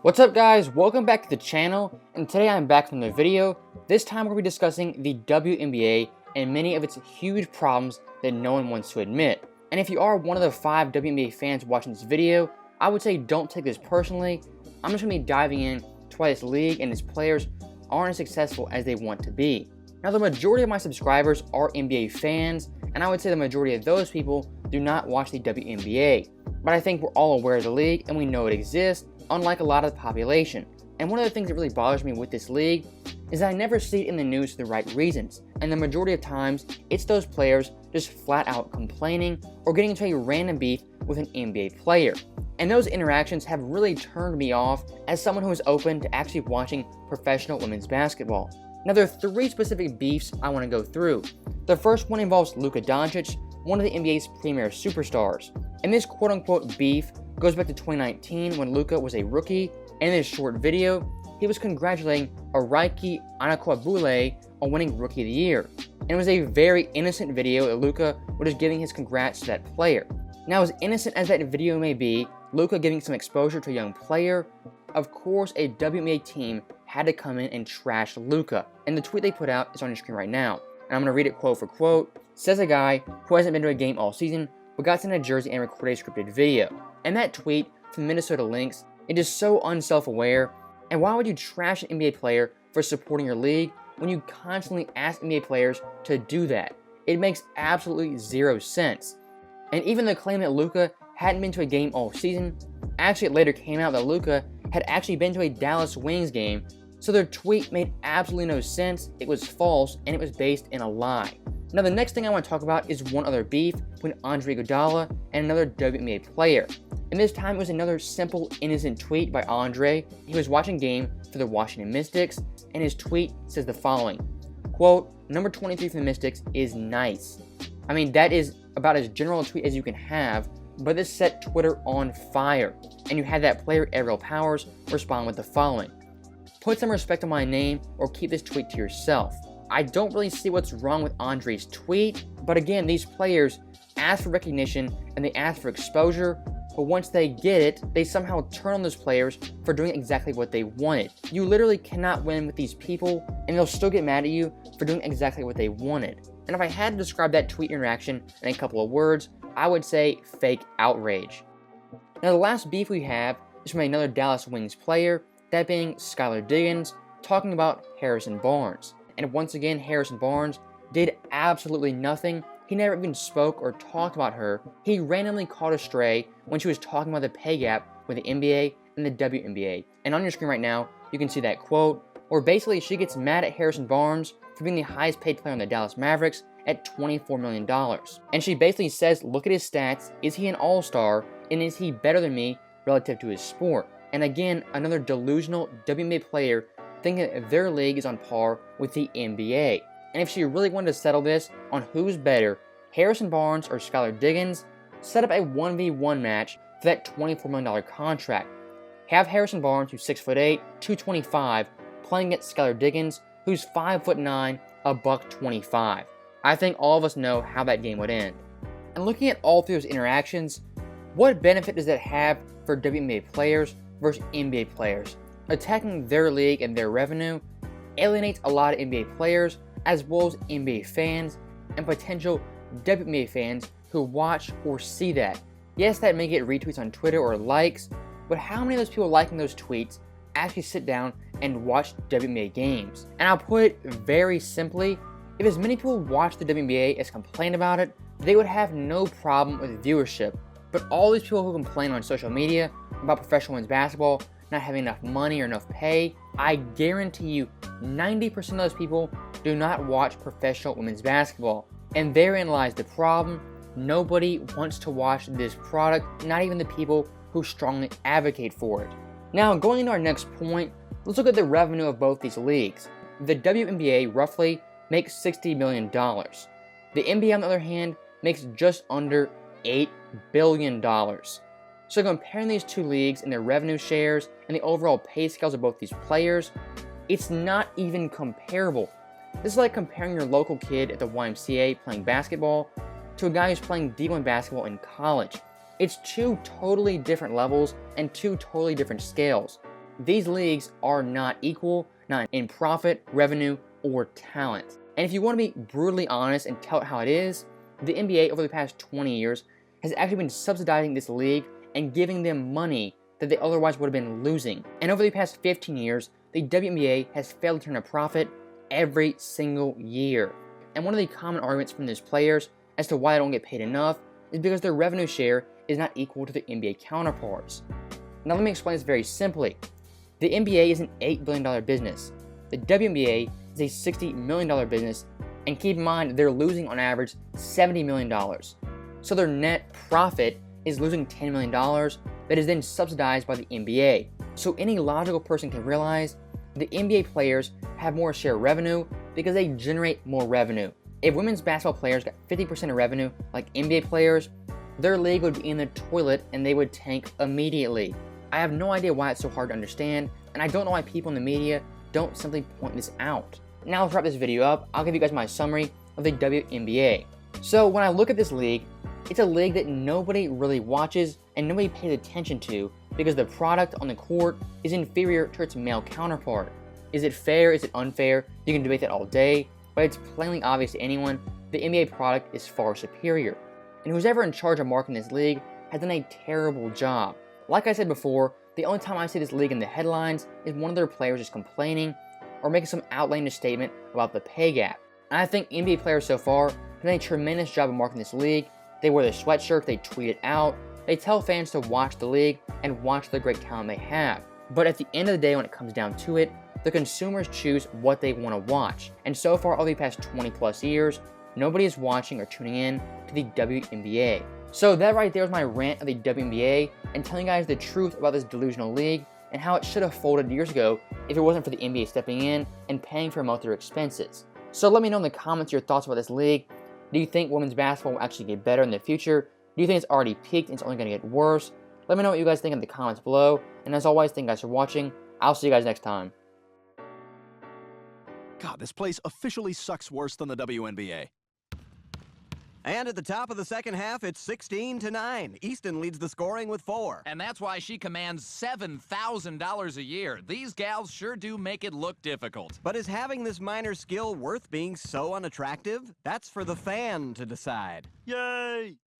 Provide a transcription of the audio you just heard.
What's up guys, welcome back to the channel, and today I'm back from the video. This time we'll be discussing the WNBA and many of its huge problems that no one wants to admit. And if you are one of the 5 WNBA fans watching this video, I would say don't take this personally. I'm just going to be diving in to why this league and its players aren't as successful as they want to be. Now the majority of my subscribers are NBA fans, and I would say the majority of those people do not watch the WNBA. But I think we're all aware of the league and we know it exists, unlike a lot of the population. And one of the things that really bothers me with this league is that I never see it in the news for the right reasons. And the majority of times, it's those players just flat out complaining or getting into a random beef with an NBA player. And those interactions have really turned me off as someone who is open to actually watching professional women's basketball. Now there are 3 specific beefs I want to go through. The first one involves Luka Doncic, one of the NBA's premier superstars. And this quote-unquote beef goes back to 2019 when Luka was a rookie, and in this short video, he was congratulating Iguodala on winning Rookie of the Year. And it was a very innocent video that Luka was just giving his congrats to that player. Now as innocent as that video may be, Luka giving some exposure to a young player, of course a WNBA team had to come in and trash Luka. And the tweet they put out is on your screen right now. And I'm going to read it quote for quote. Says a guy who hasn't been to a game all season, but got sent a jersey and recorded a scripted video. And that tweet from Minnesota Lynx, it is so unself-aware. And why would you trash an NBA player for supporting your league when you constantly ask NBA players to do that? It makes absolutely zero sense. And even the claim that Luka hadn't been to a game all season, actually it later came out that Luka had actually been to a Dallas Wings game, so their tweet made absolutely no sense, it was false, and it was based in a lie. Now the next thing I want to talk about is one other beef between Iguodala and another WNBA player. And this time it was another simple, innocent tweet by Andre. He was watching game for the Washington Mystics, and his tweet says the following, quote, "Number 23 for the Mystics is nice." I mean, that is about as general a tweet as you can have, but this set Twitter on fire. And you had that player, Ariel Powers, respond with the following, "Put some respect on my name or keep this tweet to yourself." I don't really see what's wrong with Andre's tweet, but again, these players ask for recognition and they ask for exposure, but once they get it, they somehow turn on those players for doing exactly what they wanted. You literally cannot win with these people, and they'll still get mad at you for doing exactly what they wanted. And if I had to describe that tweet interaction in a couple of words, I would say fake outrage. Now the last beef we have is from another Dallas Wings player, that being Skylar Diggins, talking about Harrison Barnes. And once again, Harrison Barnes did absolutely nothing. He never even spoke or talked about her. He randomly caught a stray when she was talking about the pay gap with the NBA and the WNBA. And on your screen right now, you can see that quote, where basically she gets mad at Harrison Barnes for being the highest paid player on the Dallas Mavericks at $24 million. And she basically says, look at his stats, is he an all-star, and is he better than me relative to his sport? And again, another delusional WNBA player thinking that their league is on par with the NBA. And if she really wanted to settle this on who's better, Harrison Barnes or Skylar Diggins, set up a 1v1 match for that $24 million contract. Have Harrison Barnes, who's 6'8", 225, playing against Skylar Diggins, who's 5'9", $125. I think all of us know how that game would end. And looking at all 3 of those interactions, what benefit does that have for WNBA players versus NBA players? Attacking their league and their revenue alienates a lot of NBA players as well as NBA fans and potential WNBA fans who watch or see that. Yes, that may get retweets on Twitter or likes, but how many of those people liking those tweets actually sit down and watch WNBA games? And I'll put it very simply, if as many people watch the WNBA as complain about it, they would have no problem with viewership. But all these people who complain on social media about professional women's basketball not having enough money or enough pay, I guarantee you 90% of those people do not watch professional women's basketball. And therein lies the problem. Nobody wants to watch this product, not even the people who strongly advocate for it. Now, going into our next point, let's look at the revenue of both these leagues. The WNBA roughly makes $60 million. The NBA, on the other hand, makes just under $8 billion. So comparing these 2 leagues and their revenue shares and the overall pay scales of both these players, it's not even comparable. This is like comparing your local kid at the YMCA playing basketball to a guy who's playing D1 basketball in college. It's 2 totally different levels and 2 totally different scales. these leagues are not equal, not in profit, revenue, or talent. And if you want to be brutally honest and tell it how it is, the NBA over the past 20 years has actually been subsidizing this league and giving them money that they otherwise would have been losing. And over the past 15 years, the WNBA has failed to turn a profit every single year. And one of the common arguments from these players as to why they don't get paid enough is because their revenue share is not equal to their NBA counterparts. Now let me explain this very simply. The NBA is an $8 billion business. The WNBA is a $60 million business, and keep in mind they're losing on average $70 million. So their net profit is losing $10 million that is then subsidized by the NBA. So any logical person can realize the NBA players have more share revenue because they generate more revenue. If women's basketball players got 50% of revenue like NBA players, their league would be in the toilet and they would tank immediately. I have no idea why it's so hard to understand, and I don't know why people in the media don't simply point this out. Now let's wrap this video up. I'll give you guys my summary of the WNBA. So when I look at this league, it's a league that nobody really watches and nobody pays attention to because the product on the court is inferior to its male counterpart. Is it fair? Is it unfair? You can debate that all day, but it's plainly obvious to anyone the NBA product is far superior. And who's ever in charge of marketing this league has done a terrible job. Like I said before, the only time I see this league in the headlines is one of their players is complaining or making some outlandish statement about the pay gap. And I think NBA players so far have done a tremendous job of marketing this league. They wear their sweatshirt, they tweet it out, they tell fans to watch the league and watch the great talent they have. But at the end of the day, when it comes down to it, the consumers choose what they want to watch. And so far, over the past 20 plus years, nobody is watching or tuning in to the WNBA. So that right there was my rant of the WNBA and telling you guys the truth about this delusional league and how it should have folded years ago if it wasn't for the NBA stepping in and paying for most of their expenses. So let me know in the comments your thoughts about this league. Do you think women's basketball will actually get better in the future? Do you think it's already peaked and it's only going to get worse? Let me know what you guys think in the comments below. And as always, thank you guys for watching. I'll see you guys next time. God, this place officially sucks worse than the WNBA. And at the top of the second half, it's 16-9. Easton leads the scoring with 4. And that's why she commands $7,000 a year. These gals sure do make it look difficult. But is having this minor skill worth being so unattractive? That's for the fan to decide. Yay!